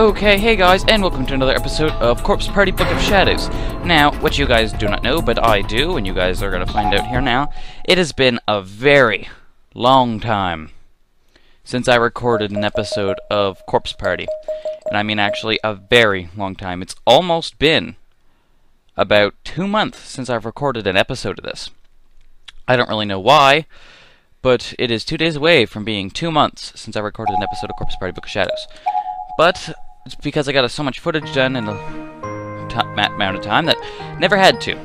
Okay, hey guys, and welcome to another episode of Corpse Party Book of Shadows. Now, what you guys do not know, but I do, and you guys are going to find out here now, it has been a very long time since I recorded an episode of Corpse Party. And I mean actually a very long time. It's almost been about 2 months since I've recorded an episode of this. I don't really know why, but it is 2 days away from being 2 months since I recorded an episode of Corpse Party Book of Shadows. But it's because I got so much footage done in a amount of time that never had to.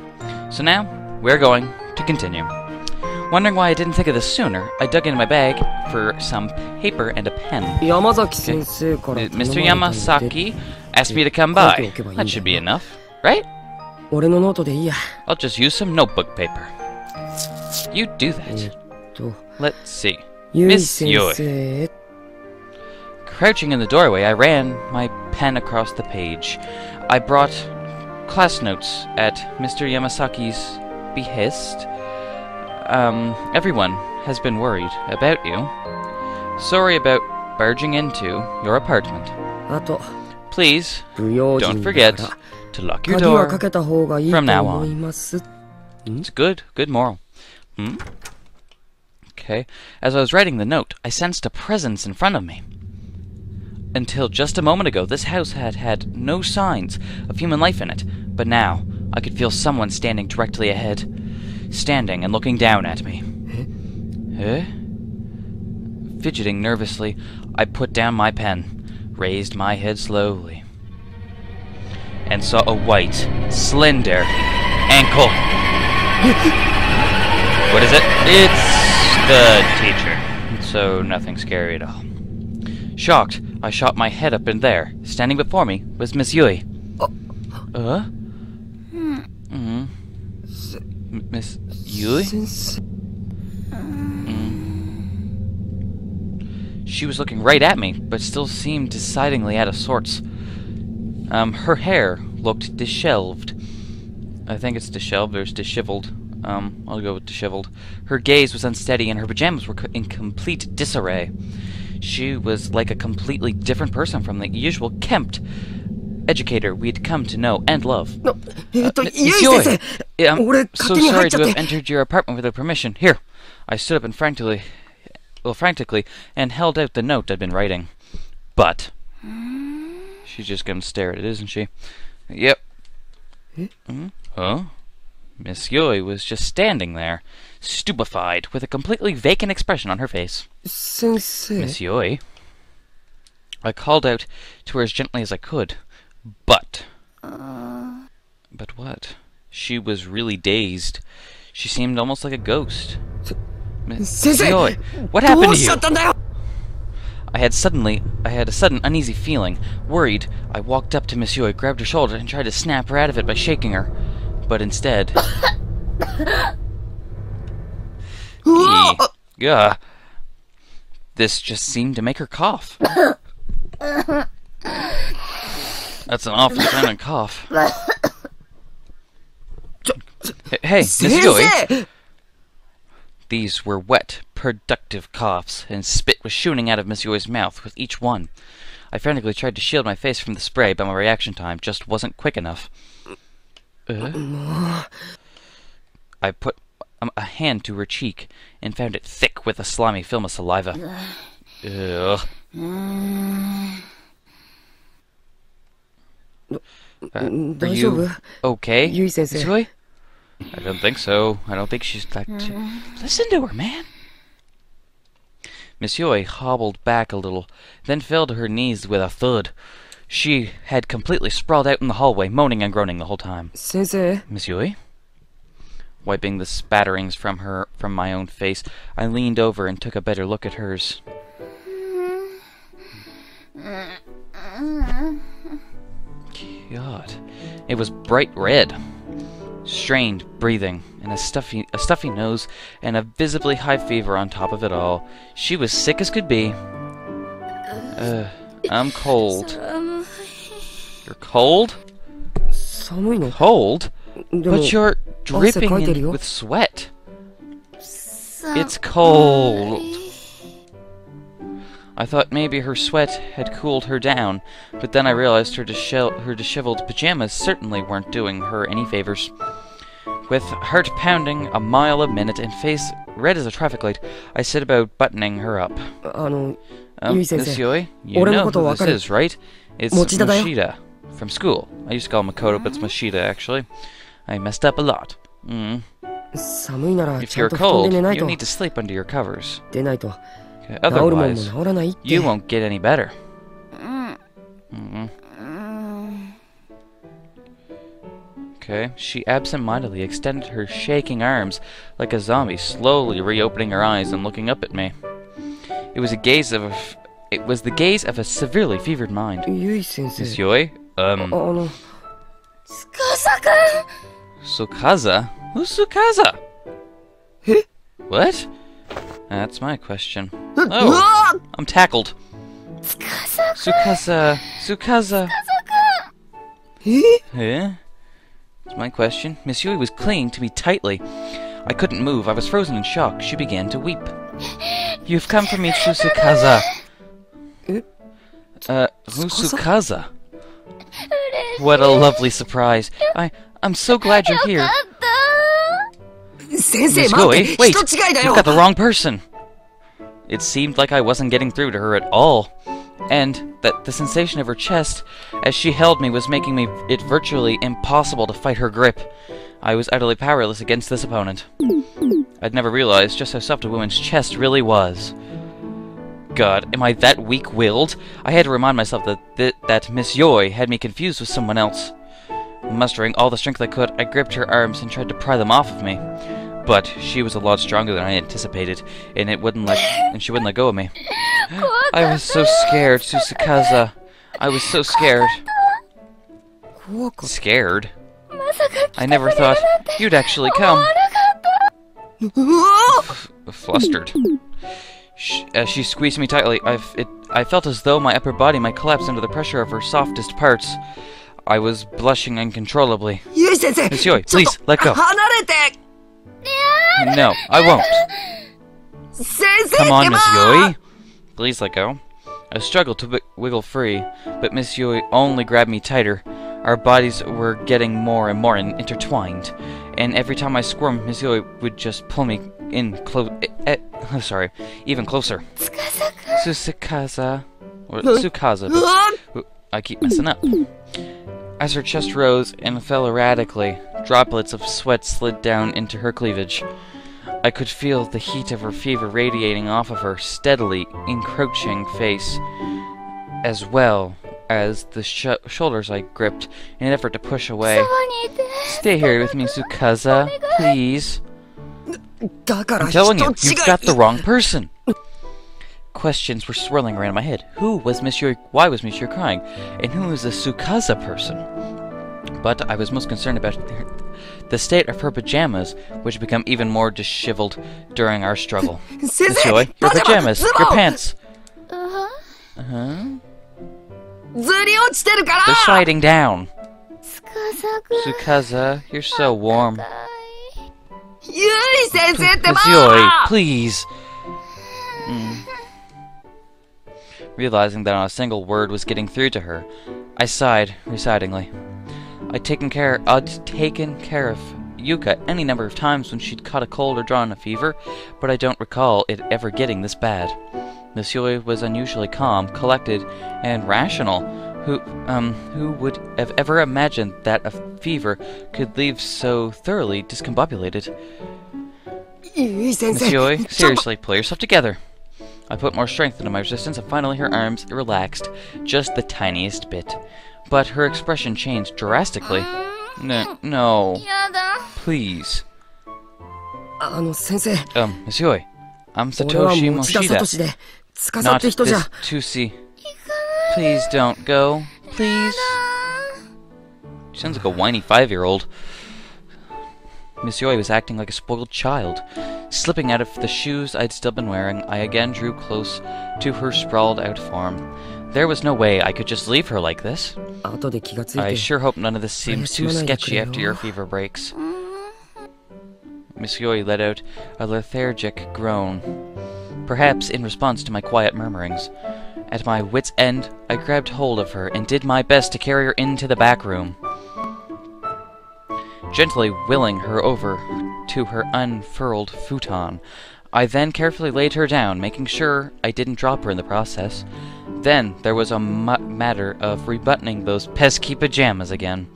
So now, we're going to continue. Wondering why I didn't think of this sooner, I dug into my bag for some paper and a pen. Okay. Mr. Yamasaki asked me to come by. That should be enough, right? I'll just use some notebook paper. You do that. Let's see. Miss Yui. Crouching in the doorway, I ran my pen across the page. I brought class notes at Mr. Yamasaki's behest. Everyone has been worried about you. Sorry about barging into your apartment. Please, don't forget to lock your door from now on. It's good moral. Okay. As I was writing the note, I sensed a presence in front of me. Until just a moment ago, this house had no signs of human life in it, but now I could feel someone standing directly ahead, standing and looking down at me. Fidgeting nervously, I put down my pen, raised my head slowly, and saw a white, slender ankle. What is it? It's the teacher, so nothing scary at all. Shocked, I shot my head up in there. Standing before me was Miss Yui. Miss Yui? She was looking right at me, but still seemed decidedly out of sorts. Her hair looked disheveled. I think it's disheveled or disheveled. I'll go with disheveled. Her gaze was unsteady, and her pajamas were in complete disarray. She was like a completely different person from the usual kempt educator we'd come to know and love. Miss Yui! I'm so sorry to have entered your apartment without permission. Here. I stood up and frantically and held out the note I'd been writing. But she's just gonna stare at it, isn't she? Yep. Huh? Miss Yui was just standing there, stupefied, with a completely vacant expression on her face. Sensei. Miss Yui. I called out to her as gently as I could, but what? She was really dazed. She seemed almost like a ghost. Miss Yui, what happened to you? I had a sudden uneasy feeling. Worried, I walked up to Miss Yui, grabbed her shoulder, and tried to snap her out of it by shaking her. But instead... this just seemed to make her cough. That's an awful sounding cough. Hey, Miss Yui! These were wet, productive coughs, and spit was shooting out of Miss Yui's mouth with each one. I frantically tried to shield my face from the spray, but my reaction time just wasn't quick enough. I put a hand to her cheek and found it thick with a slimy film of saliva. Are you okay, Miss Yui? I don't think so. I don't think she's that... Listen to her, man! Miss Yui hobbled back a little, then fell to her knees with a thud. She had completely sprawled out in the hallway, moaning and groaning the whole time. Sensei. Miss Yui? Wiping the spatterings from my own face, I leaned over and took a better look at hers. God. It was bright red. Strained breathing, and a stuffy nose, and a visibly high fever on top of it all. She was sick as could be. I'm cold. You're cold? Cold? But you're dripping with sweat. It's cold. I thought maybe her sweat had cooled her down, but then I realized her disheveled pajamas certainly weren't doing her any favors. With heart pounding a mile a minute and face red as a traffic light, I set about buttoning her up. Miss Yui, you know who this is, right? It's Mochida from school. I used to call him Makoto, but it's Mochida, actually. I messed up a lot. If you're cold, you need to sleep under your covers. Okay, otherwise, you won't get any better. Okay, she absent-mindedly extended her shaking arms like a zombie, slowly reopening her eyes and looking up at me. It was the gaze of a severely fevered mind. Miss Yui? Sukaza? Who's Sukaza? What? That's my question. Oh, I'm tackled. Sukaza. Huh? That's my question. Miss Yui was clinging to me tightly. I couldn't move. I was frozen in shock. She began to weep. You've come for me, Sukaza. Who's Sukaza? What a lovely surprise. I'm so glad you're here. Miss Yui, wait! You've got the wrong person! It seemed like I wasn't getting through to her at all, and that the sensation of her chest as she held me was making it virtually impossible to fight her grip. I was utterly powerless against this opponent. I'd never realized just how soft a woman's chest really was. God, am I that weak-willed? I had to remind myself that Miss Yui had me confused with someone else. Mustering all the strength I could, I gripped her arms and tried to pry them off of me. But she was a lot stronger than I anticipated, and she wouldn't let go of me. I was so scared, Sukaza. I was so scared. Scared? I never thought you'd actually come. Flustered. As she squeezed me tightly, I felt as though my upper body might collapse under the pressure of her softest parts. I was blushing uncontrollably. Miss Yui, please, let go. No, I won't. Come on, Miss Yui. Please let go. I struggled to wiggle free, but Miss Yui only grabbed me tighter. Our bodies were getting more and more intertwined, and every time I squirmed, Miss Yui would just pull me in even closer. Sukaza. Or Sukaza, but I keep messing up. As her chest rose and fell erratically, droplets of sweat slid down into her cleavage. I could feel the heat of her fever radiating off of her steadily encroaching face, as well as the shoulders I gripped in an effort to push away. Stay here with me, Sukaza, please. I'm telling you, you've got the wrong person. Questions were swirling around my head. Who was Miss Yui? Why was Miss Yui crying? And who is this Sukaza person? But I was most concerned about the state of her pajamas, which had become even more disheveled during our struggle. Miss Yui, your pajamas, your pants. They're sliding down. Sukaza, you're so warm. Miss Yui, please. Realizing that not a single word was getting through to her, I sighed recitingly. I'd taken care of Yuka any number of times when she'd caught a cold or drawn a fever, but I don't recall it ever getting this bad. Miss Yui was unusually calm, collected, and rational. Who would have ever imagined that a fever could leave so thoroughly discombobulated? Miss Yui, seriously, pull yourself together. I put more strength into my resistance, and finally her arms relaxed, just the tiniest bit. But her expression changed drastically. No. Please. Miss Yui, I'm Satoshi Mochida, not this Tusi. Please don't go. Please. She sounds like a whiny 5-year-old. Miss Yui was acting like a spoiled child. Slipping out of the shoes I'd still been wearing, I again drew close to her sprawled-out form. There was no way I could just leave her like this. I sure hope none of this seems too sketchy after your fever breaks. Miss Yui let out a lethargic groan. perhaps in response to my quiet murmurings. At my wit's end, I grabbed hold of her and did my best to carry her into the back room, gently willing her over to her unfurled futon. I then carefully laid her down, making sure I didn't drop her in the process. Then there was a matter of rebuttoning those pesky pajamas again.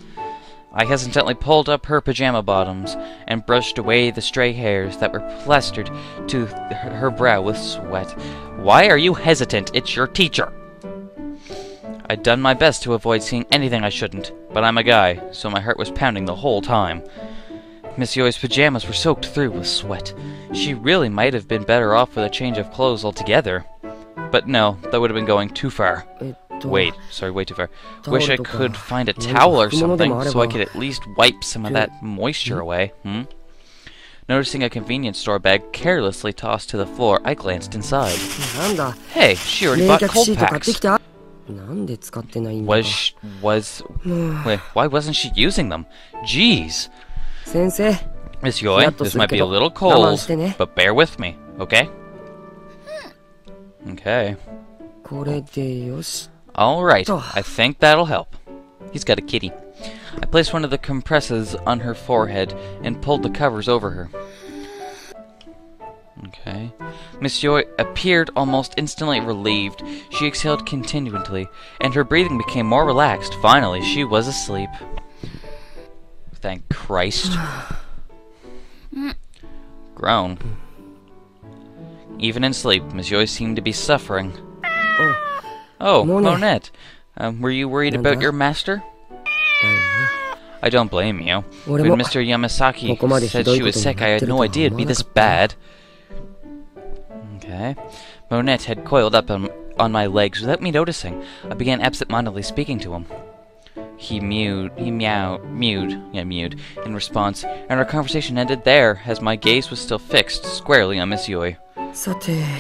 I hesitantly pulled up her pajama bottoms and brushed away the stray hairs that were plastered to her brow with sweat. Why are you hesitant? It's your teacher! I'd done my best to avoid seeing anything I shouldn't, but I'm a guy, so my heart was pounding the whole time. Miss Yoi's pajamas were soaked through with sweat. She really might have been better off with a change of clothes altogether. But no, that would have been going too far. Way too far. Wish I could find a towel or something, so I could at least wipe some of that moisture away, Noticing a convenience store bag carelessly tossed to the floor, I glanced inside. Hey, she already bought cold packs. Wait, why wasn't she using them? Jeez. Miss Yoi, this might be a little cold, but bear with me, okay? Okay. Alright, I think that'll help. He's got a kitty. I placed one of the compresses on her forehead and pulled the covers over her. Okay. Miss Yoi appeared almost instantly relieved. She exhaled continually, and her breathing became more relaxed. Finally, she was asleep. Thank Christ. Groan. Even in sleep, Miss Yoi seemed to be suffering. Oh, Monette. Were you worried about your master? I don't blame you. When Mr. Yamasaki said she was sick, I had no idea it'd be this bad. Okay. Monette had coiled up on my legs without me noticing. I began absent-mindedly speaking to him. He mewed in response, and our conversation ended there, as my gaze was still fixed squarely on Miss Yoi.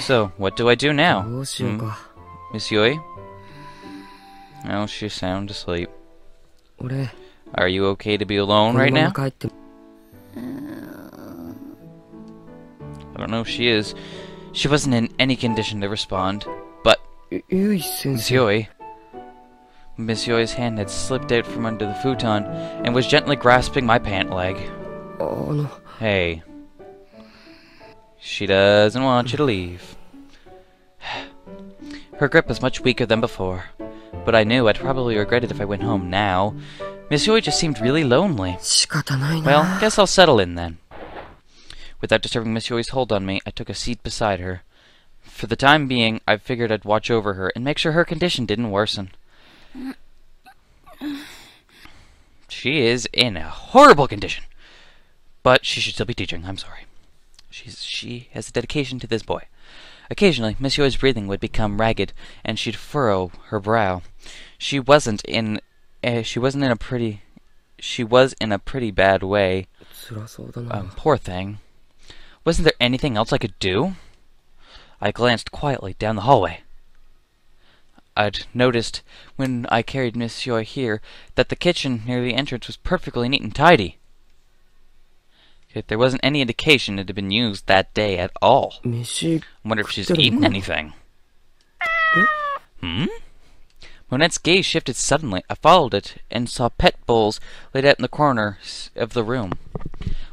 So, what do I do now? Miss Yoi? Oh, she's sound asleep. Are you okay to be alone right now? I don't know if she is. She wasn't in any condition to respond, but... Miss Yoi... Miss Yoi's hand had slipped out from under the futon and was gently grasping my pant leg. Hey. She doesn't want you to leave. Her grip was much weaker than before, but I knew I'd probably regret it if I went home now. Miss Yoi just seemed really lonely. Well, guess I'll settle in then. Without disturbing Miss Yoi's hold on me, I took a seat beside her. For the time being, I figured I'd watch over her and make sure her condition didn't worsen. She is in a horrible condition, but she should still be teaching. I'm sorry. She has a dedication to this boy. Occasionally, Miss Yoi's breathing would become ragged, and she'd furrow her brow. She was in a pretty bad way. Poor thing. Wasn't there anything else I could do? I glanced quietly down the hallway. I'd noticed, when I carried Miss Yoi here, that the kitchen near the entrance was perfectly neat and tidy. Yet there wasn't any indication it had been used that day at all. I wonder if she's eaten anything. Monette's gaze shifted suddenly. I followed it and saw pet bowls laid out in the corners of the room.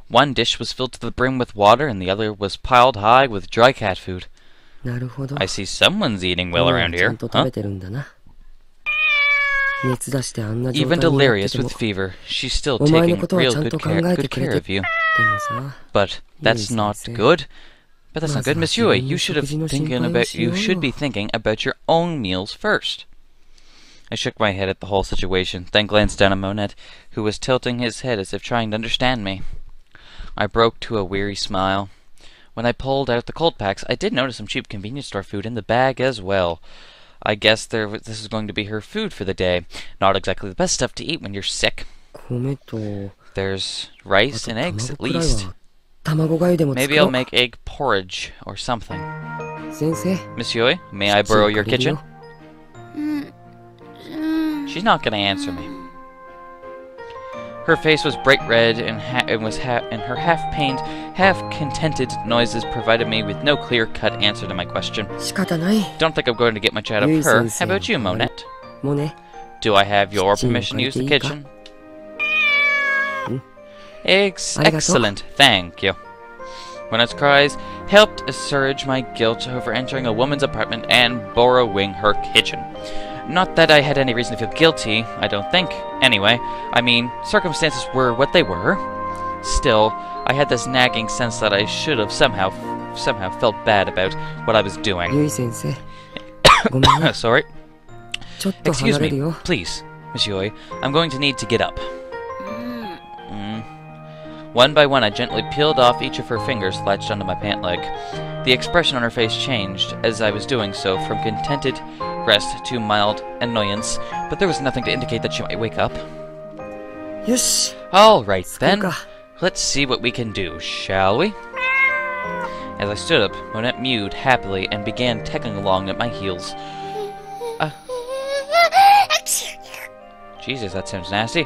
One dish was filled to the brim with water, and the other was piled high with dry cat food. I see someone's eating well around here, huh? Even delirious with fever, she's still taking real good care of you. But that's not good. Miss Yui. You should be thinking about your own meals first. I shook my head at the whole situation, then glanced down at Monette, who was tilting his head as if trying to understand me. I broke to a weary smile. When I pulled out the cold packs, I did notice some cheap convenience store food in the bag as well. I guess this is going to be her food for the day. Not exactly the best stuff to eat when you're sick. There's rice and eggs, at least. Maybe I'll make egg porridge or something. Miss Yui, may I borrow your kitchen? She's not going to answer me. Her face was bright red, and her half-pained, half-contented noises provided me with no clear-cut answer to my question. Don't think I'm going to get much out of her. How about you, Monette? Do I have your permission to use the kitchen? Excellent, thank you. Monette's cries helped assuage my guilt over entering a woman's apartment and borrowing her kitchen. Not that I had any reason to feel guilty, I don't think. Anyway, I mean, circumstances were what they were. Still, I had this nagging sense that I should have somehow felt bad about what I was doing. Sorry. Excuse me, please, Miss Yui. I'm going to need to get up. One by one, I gently peeled off each of her fingers latched onto my pant leg. The expression on her face changed as I was doing so, from contented rest to mild annoyance, but there was nothing to indicate that she might wake up. All right, then. Let's see what we can do, shall we? As I stood up, Monette mewed happily and began tagging along at my heels. Jesus, that sounds nasty.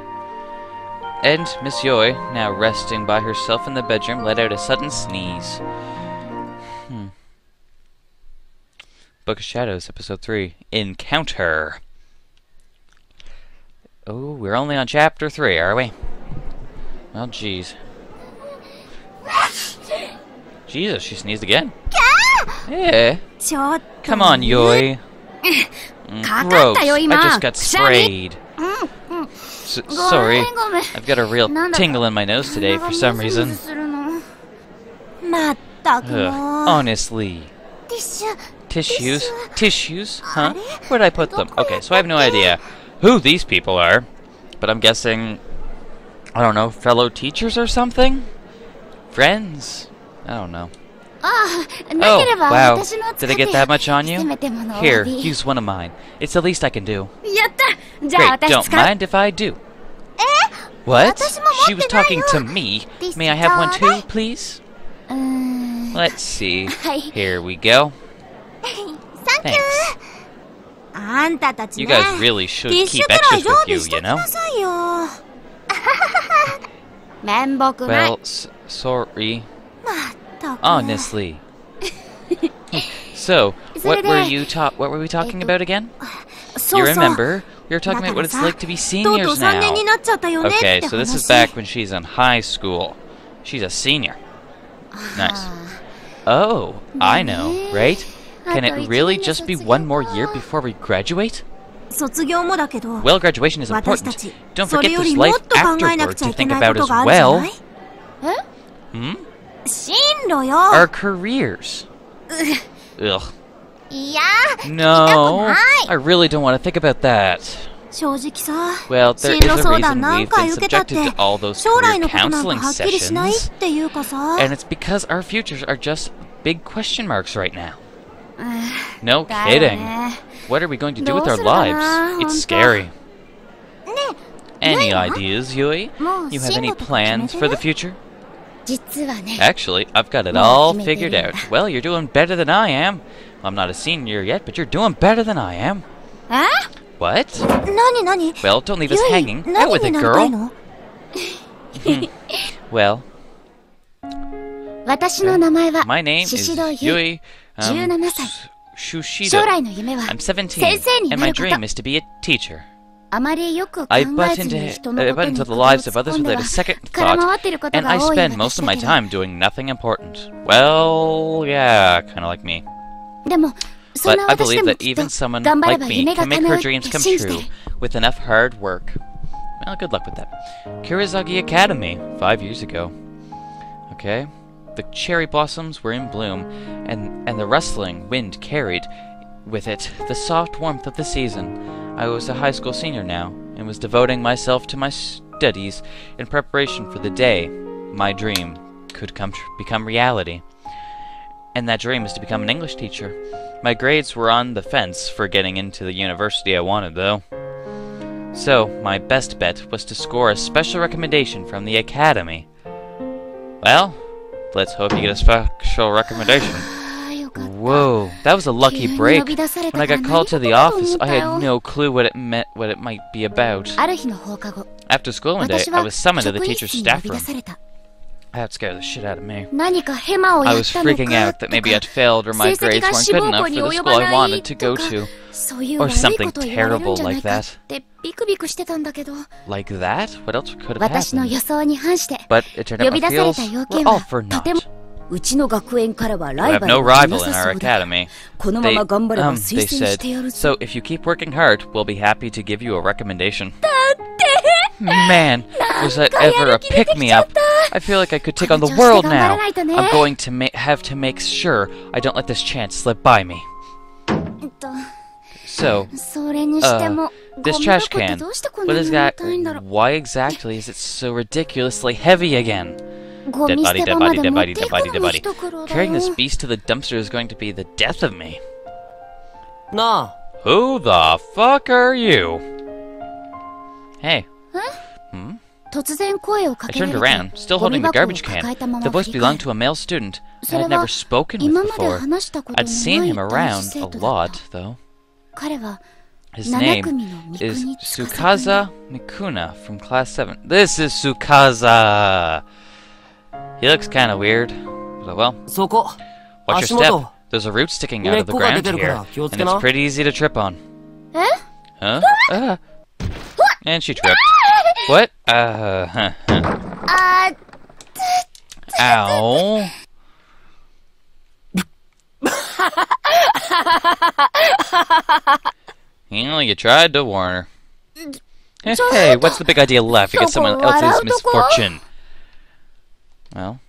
And Miss Yui, now resting by herself in the bedroom, let out a sudden sneeze. Book of Shadows, Episode 3, Encounter. Oh, we're only on Chapter 3, are we? Well, jeez. Jesus, she sneezed again. Yeah. Come on, Yui. Gross, I just got sprayed. Sorry, I've got a real tingle in my nose today for some reason. Honestly. Tissues? Tissues? Huh? Where'd I put them? Okay, so I have no idea who these people are, but I'm guessing, I don't know, fellow teachers or something? Friends? I don't know. Oh, wow. Did I get that much on you? Here, use one of mine. It's the least I can do. Great, don't mind if I do. What? She was talking to me. May I have one too, please? Let's see. Here we go. Thanks. You guys really should keep extras with you, you know? Well, sorry. Honestly. So, what were we talking about again? You remember? We were talking about what it's like to be seniors now. Okay, so this is back when she's in high school. She's a senior. Nice. Oh, I know, right? Can it really just be one more year before we graduate? Well, graduation is important. Don't forget there's life afterward to think about as well. Our careers. Ugh. No, I really don't want to think about that. Well, there is a reason we've been subjected to all those career counseling sessions, and it's because our futures are just big question marks right now. No kidding. What are we going to do with our lives? It's scary. Any ideas, Yui? You have any plans for the future? Actually, I've got it all figured out. Well, you're doing better than I am. I'm not a senior yet, but you're doing better than I am. What? Well, don't leave us hanging. Out with it, girl. Well, my name is Yui Shushido. I'm 17, and my dream is to be a teacher. I butt into the lives of others without a second thought, and I spend most of my time doing nothing important. Well, yeah, kind of like me. But I believe that even someone like me can make her dreams come true with enough hard work. Well, good luck with that. Kurizagi Academy, 5 years ago. Okay. The cherry blossoms were in bloom, and the rustling wind carried with it the soft warmth of the season. I was a high school senior now, and was devoting myself to my studies in preparation for the day my dream could become reality. And that dream is to become an English teacher. My grades were on the fence for getting into the university I wanted, though. So, my best bet was to score a special recommendation from the academy. Well, let's hope you get a special recommendation. Whoa, that was a lucky break. When I got called to the office, I had no clue what it might be about. At After school one day, 私 I は was summoned to the 職員 teacher's 室に呼 staff び出 room. された。 That scared the shit out of me. 何かヘマを I やっ was たの freaking か out と that か maybe I'd failed or my 成績 grades が weren't 志 good 望 enough 校に for the 及 school ば I な wanted い to と go か to. そういう Or 悪い something ことを言われるんじゃない terrible か like っ that. てビクビクしてたんだけど Like that? What else could have 私の happened? 予想に反して But it turned 呼 out び my 出され feels た要 were 件 all は for とても naught. うちの学園からは You ライ have バル no がいな rival さ in そ our うだ academy. このまま頑張れば They 推薦してや said, るぞ so if you keep working hard, we'll be happy to give you a recommendation. Man, was that ever a pick-me-up? I feel like I could take on the world now. I'm going to have to make sure I don't let this chance slip by me. So, それにしても this ゴミ trash 箱って can, どうしてこんな what に is 重 that? たいんだろう Why exactly is it so ridiculously heavy again? ゴミ捨て場まで持っていくのも一苦労だ Carrying よ this beast to the dumpster is going to be the death of me. なあ Who the fuck are you? Hey. 突然声をか I けら turned れ around, て still ゴミ holding the 箱を garbage 抱 can. えたま The ま振 voice り返 belonged る to a male student そ I れ had never は spoken with 今まで before. 話したこと I'd の seen ない him 男子 around 生 a 徒だ lot, った though. 彼は His 7 name 組の三 is 國司君 Sukaza Mikuna from class 7. This is Sukaza! He looks kinda weird. But well, そこ watch 足 your 元 step. There's a root sticking out of the 根っこが ground 出てるから here, 気をつ and け it's な pretty easy to trip on. え Huh? And she tripped. What? Ow. You tried to warn her. Hey, what's the big idea laughing at someone else's misfortune? Well,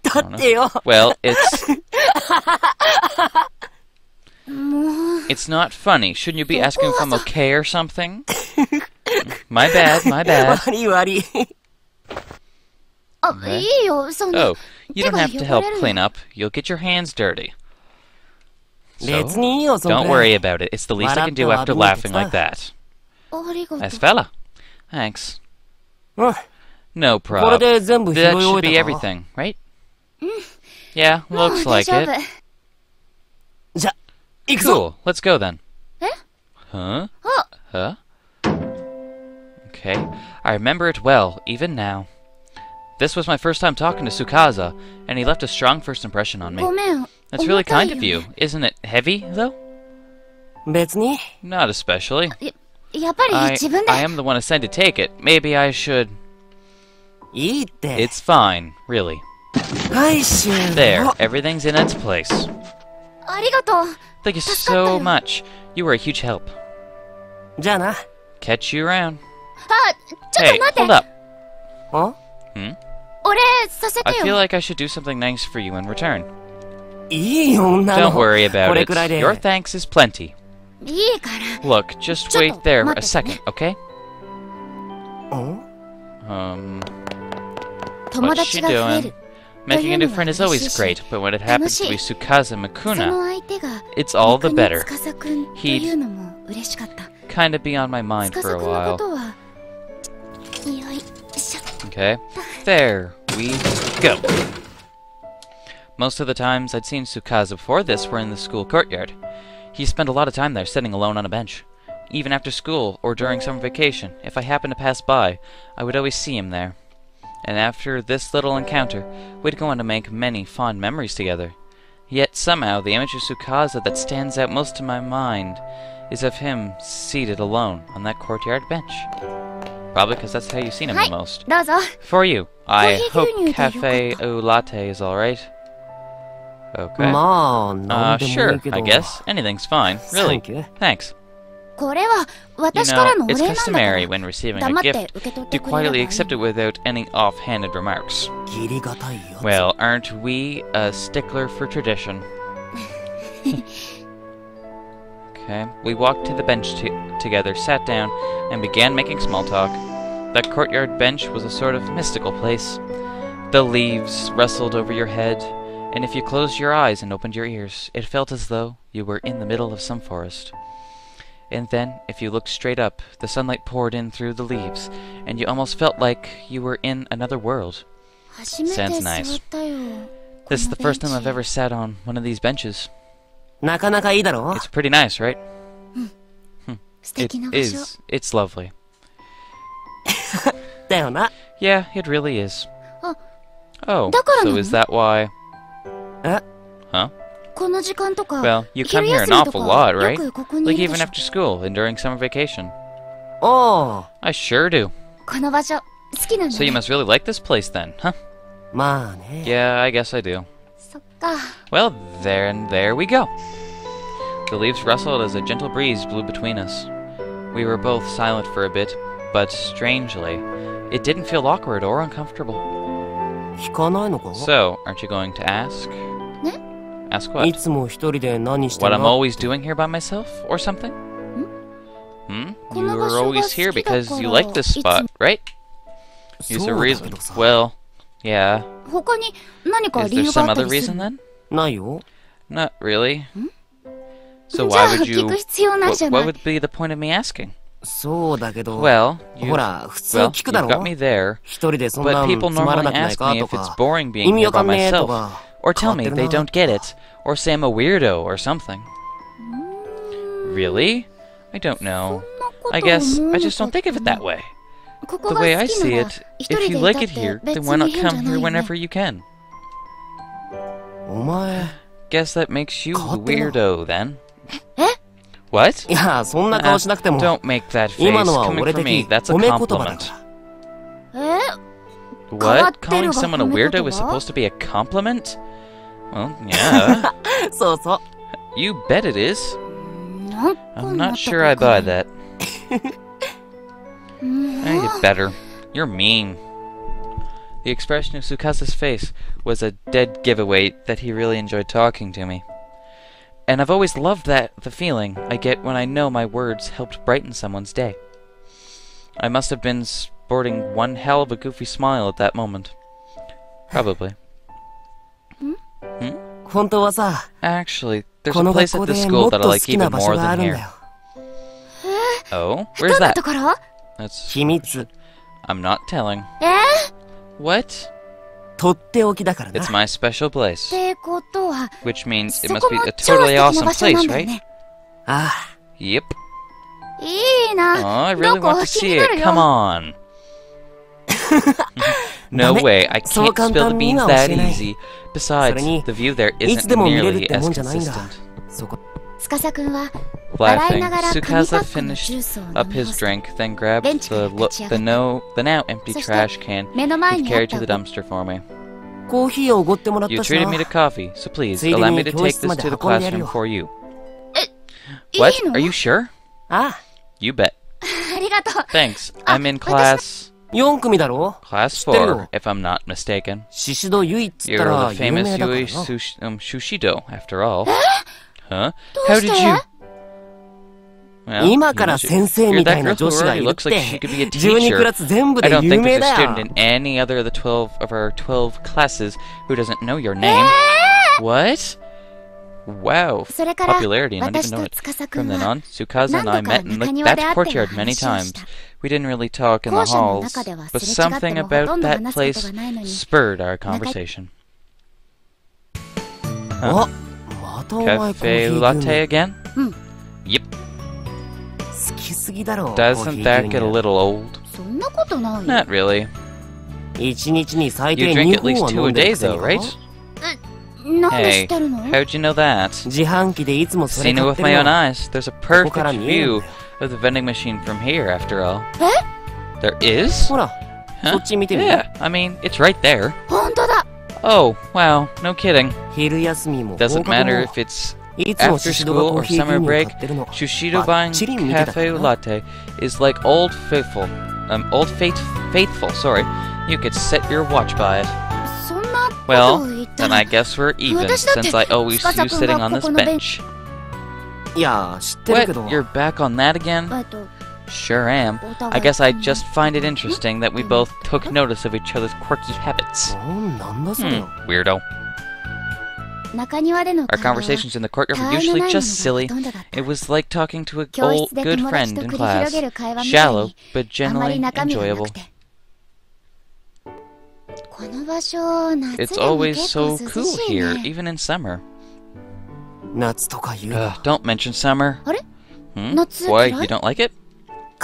だってよ well, it's not funny. Shouldn't you be asking if I'm okay or something? My bad, my bad. 悪い悪いあ、 Okay. いいよそんな Oh, you don't have to help clean up. You'll get your hands dirty. So, 別にいいよそん don't くらい worry about it. It's the least I can do after laughing like that. ありがとう Nice fella. Thanks. うん No これ problem. で全部拾い That should 終 be えたか everything, right? Yeah, もう looks 大 like 丈夫 it. じゃ行くぞ Cool. Let's go then. え Huh? あ Huh? Okay. I remember it well, even now. This was my first time talking to Sukaza, and he left a strong first impression on me. ごめん That's really 重たい kind よ of ね you. Isn't it heavy, though? 別に Not especially. やっぱり I 自分で am the one assigned to take it. Maybe I should... いいって It's fine, really. はい終 There, 了 everything's in its place. ありがとう Thank you 助かったよ so much. You were a huge help. じゃあな Catch you around. あ、ちょっ Hey, と待って hold up. あ 俺させ I て feel よ like I should do something nice for you in return. いいよ女 Don't の worry こ about れ it. くらいで Your thanks is plenty. いいから Look, just ちょっと wait there 待 a っててね second, okay? ん 友 What's 達 she が増え doing? る Making a new friend is always 嬉しいし great, but when it happens to be Sukaza そ Makuna, の相手が it's all the 三 better. 國司くんというのも嬉しかった Kinda be on my mind 司 for く a んのこ while. とはよいしょ Okay, there we go. Most of the times I'd seen Sukaza before this were in the school courtyard. He spent a lot of time there sitting alone on a bench. Even after school or during summer vacation, if I happened to pass by, I would always see him there. And after this little encounter, we'd go on to make many fond memories together. Yet somehow the image of Sukaza that stands out most in my mind is of him seated alone on that courtyard bench. Probably because that's how you've seen him the most. どうぞ For you, I Coffee hope牛乳でよかった。 cafe au latte is alright. Okay. まあなんでもい Sure, いけど I guess. Anything's fine. Really. Thank you. Thanks. これは You 私から know, のお it's 礼なんだか customary ら when receiving a 黙って gift 受け取っ to てくれれば quietly いい accept it の without any offhanded remarks. 義理がたいやつ Well, aren't we a stickler for tradition? Okay. We walked to the bench together, sat down, and began making small talk. That courtyard bench was a sort of mystical place. The leaves rustled over your head, and if you closed your eyes and opened your ears, it felt as though you were in the middle of some forest. And then, if you looked straight up, the sunlight poured in through the leaves, and you almost felt like you were in another world. 初めて Sounds 座 nice. ったよ This is the この first time ベ I've ンチ ever sat on one of these benches. なかなかいいだろ It's pretty nice, right? 素 It 敵な場所 is. It's lovely. だよな。Yeah, it really is. あ、 Oh, だからな so の？ is that why? え？ Huh? この時間とか、 Well, you come 昼 here 休 an みと awful か lot, よ right? くここに Like いる even でしょ。 after school and during summer vacation. ああ、 I sure do. この場所、好きなんだ So you ね。 must really like this place then, huh? まあね。 Yeah, I guess I do. そっか。 Well, there we go. The leaves rustled as a gentle breeze blew between us. We were both silent for a bit, but strangely, it didn't feel awkward or uncomfortable. 聞かないのか？ So, aren't you going to ask? ね？ Ask い what? つも一人で何して What る I'm の？ always doing here by myself, or something? Hmm? この場 You're 所が always 好き here だから、 because you like this いつ spot, right? Use そ a うだ reason. けどさ。 Well, yeah. 他に何か Is 理 there 由が some あった other りす reason る？ then? ないよ。 Not really. じ So ゃあ why would 聞 you... く必要ないじゃ What ない。 would be the point of me asking? そうだけど。 Well, you... ほら、普通 Well, 聞くだ you've ろ？ got me there. 一人でそん But なん people つまら normally なくない ask か me と if it's か。 boring being 意味 here わか by んねえと myself. か。 Or tell 変わ me ってる they な。 don't get it. Or say I'm a weirdo or something. Really? I don't そん know. なこと I guess 思わ I な just か don't った think of it that way. ここ The が way 好 I き see なら it, 一 if 人 you でい like たっ it て here, 別 then why に not 変じゃ come ない here よね。 whenever you can? お前。 Guess that makes you the 変わってるな。 weirdo then. え？ What? いや、そんな顔しなくても。 Don't make that face. 今のは Coming 俺 from me, 的 that's a 褒め言葉だ compliment. か変わ What? ってる Calling が someone a 褒め言葉？ weirdo is supposed to be a compliment? Well, yeah. ら。そうそう。You bet it is. なんか I'm な not った sure か I わか buy んない that. うん You better. You're mean. The expression of Sukasa's face was a dead giveaway that he really enjoyed talking to me. And I've always loved the feeling I get when I know my words helped brighten someone's day. I must have been sporting one hell of a goofy smile at that moment. Probably. 本当はさ、 Actually, there's こ a の place 学 at 校 the でも school っと that I 好 like きな even 場所 more があ than るん here. だよ。 Oh? ど Where's んな that? ところ？ That's... 秘密。 I'm not telling. えー？ What? とっておきだからな。 It's my special っ place. てことは、 Which means そ it こ must be も a 超素 totally 敵な awesome 場所な place, んだよ right? ね。あ Yep. いい Oh, な。 I ど really こ want to 気 see にな it. る Come よ。 on. No ダメ。 way. I そう can't 簡 spill 単 the に beans は教 that えない。 easy. そ Besides, れに、 the view there いつ isn't でも見れるっ nearly て as もんじゃないんだ。 consistent. そこ。司くんは、笑い Laughing, ながら紙パ Tsukasa ックのジュ finished ースを飲 up み his 干す。 drink, then grabbed ベンチから the 立ち上がった。 now empty そして trash can 目の前 he'd にあっ carried た to the dumpster for me. コーヒーをおごってもらっ You たし treated な。 me to coffee, so please ついで allow に me to 教 take 室ま this で to the 運んでやる classroom よ。 for you. いい What? の？ Are you sure? ああ、You bet. ありがとう。 Thanks. あ、 I'm in 私 class 4組だろ？ class 知ってるよ。 4, if I'm not mistaken. シシドユイっつった You're ら the 有名 famous だから Yui な。 Shushido, after all. Huh? ど How うし did て？ you? Well, 今から you 先生 you're みた that いな girl 女 who 子がい already るっ looks like て she could be a 12ク teacher. ラス全部 I で don't 有 think 名 there's a だ student よ。 in any other of the 12 of our 12 classes who doesn't know your name. What? Wow, それから popularity, not even 私 know と it. 司く From ん then は on, Tsukasa and I 何度か met in 中庭で that 会っての courtyard many 話をした。 times. We didn't really talk in the 校舎の halls, 中では but すれ違って something もほと about んど that 話すこ place とがないのに。 spurred our conversation. あ、またお前コーヒ Cafe ー牛 latte 乳。 again? うん。 Yep. 好きすぎだろ。コー Doesn't ヒ that ー get a 牛乳。 little old? そんなことないよ。 Not really. 1日に最 You 低 drink 2 at 本 least は 2飲 a んで day るくせ though, に right? なんで知 Hey, ってるの？ how'd you know that? 自販機でいつもそれ Seen 買 it っ with て my る own の。 eyes. There's a ここ perfect から見えるん view だよ。 of the vending machine from here, after all. え？ There is? ほら、 Huh? そっち見てみ。 Yeah, I mean, it's right there. 本当だ。 Oh, wow, no kidding. 昼休みも放課 Doesn't 後 matter も if it's いつも after シシドが school コー or ヒー summer 牛乳 break. 買ってるの。 Shushido ばっ buying ちり見てたから cafe な。 latte is like faithful, sorry. You could set your watch by it. そんなこと Well, を言った then ら I guess we're even, 私だって since I always see you sitting on this 司君がここのベン- bench. いや、知ってるけ What? ど。 You're back on that again? と Sure am. お互 I い guess I just find it interesting that we both took notice of each other's quirky habits. なんだそれ。 Weirdo. 中庭での Our 会話は conversations in the courtyard た were わいの usually ないもの just がほ silly. とんどだった It was like talking to an 教 old 室で good 友 friend 達と in 繰り広 class. げる会話みたい Shallow, に but あまり genuinely 中身はな enjoyable. くてこの場所夏 It's でも always 結構 so 涼 cool しい here, ね even in summer. 夏とか言うな。 Don't mention summer. あれ Hmm? 夏 Why, 嫌い you don't like it?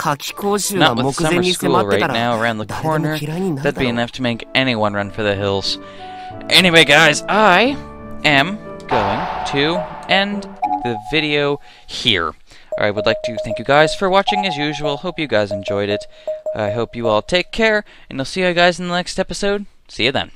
夏期講習 Not が with 目前 summer に school 迫って right た now ら around the 誰でも corner. 嫌いになる That'd だ be ろう。 enough to make anyone run for the hills. Anyway, guys, I am going to end the video here. I would like to thank you guys for watching as usual. Hope you guys enjoyed it. I hope you all take care, and I'll see you guys in the next episode. See you then.